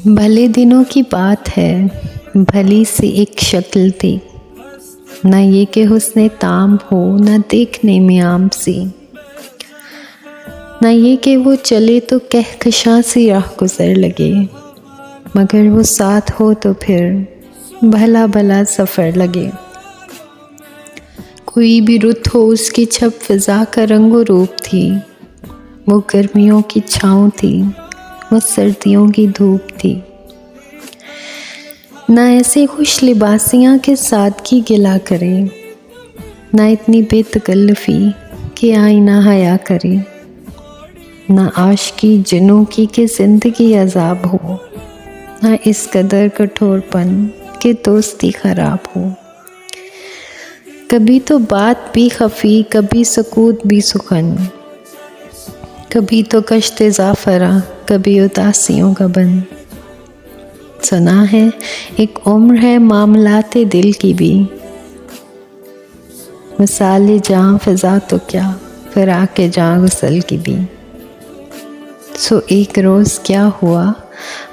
भले दिनों की बात है, भली सी एक शक्ल थी, न ये कि हुस्ने ताम हो न देखने में आम सी, न ये कि वो चले तो कहकशां सी राह गुजर लगे, मगर वो साथ हो तो फिर भला भला सफ़र लगे। कोई भी रुत हो उसकी छप फिज़ा का रंगो रूप थी, वो गर्मियों की छाँव थी, वो सर्दियों की धूप थी। ना ऐसे खुश लिबासियाँ के सादगी गिला करे, ना इतनी बेतकल्लफ़ी कि आईना हया करे, ना आशिकी जुनूं की कि ज़िंदगी अज़ाब हो, ना इस कदर कठोरपन कि दोस्ती ख़राब हो। कभी तो बात भी खफ़ी, कभी सकूत भी सुखन, कभी तो कश्ते ज़ाफ़रा, कभी उदासियों का बन। सुना है एक उम्र है मामलाते दिल की भी, मिसाले जाँ फ़िज़ा तो क्या फिर आके जाँ गुसल की भी। सो एक रोज़ क्या हुआ,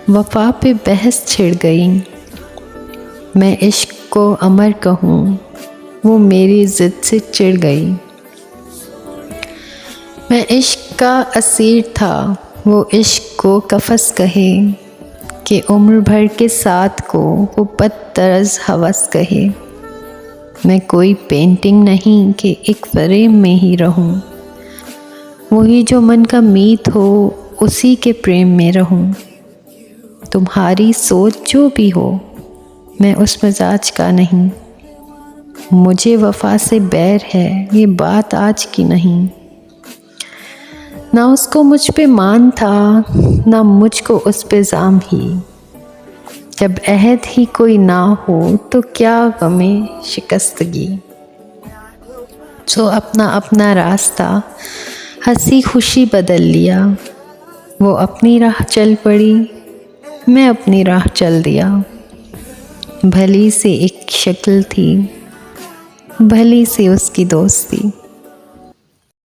वफ़ा पे बहस छिड़ गई, मैं इश्क को अमर कहूँ वो मेरी ज़िद से चिढ़ गई। मैं इश्क का असीर था, वो इश्क को कफ़स कहे, कि उम्र भर के साथ को वो बदतरज़ हवस कहे। मैं कोई पेंटिंग नहीं कि एक फ्रेम में ही रहूं, वही जो मन का मीत हो उसी के प्रेम में रहूं। तुम्हारी सोच जो भी हो, मैं उस मिजाज का नहीं, मुझे वफ़ा से बैर है ये बात आज की नहीं। ना उसको मुझ पे मान था, ना मुझको उस पे ज़ाम ही, जब अहद ही कोई ना हो तो क्या गमे शिकस्तगी। सो अपना अपना रास्ता हंसी खुशी बदल लिया, वो अपनी राह चल पड़ी, मैं अपनी राह चल दिया। भली सी एक शक्ल थी, भली सी उसकी दोस्ती।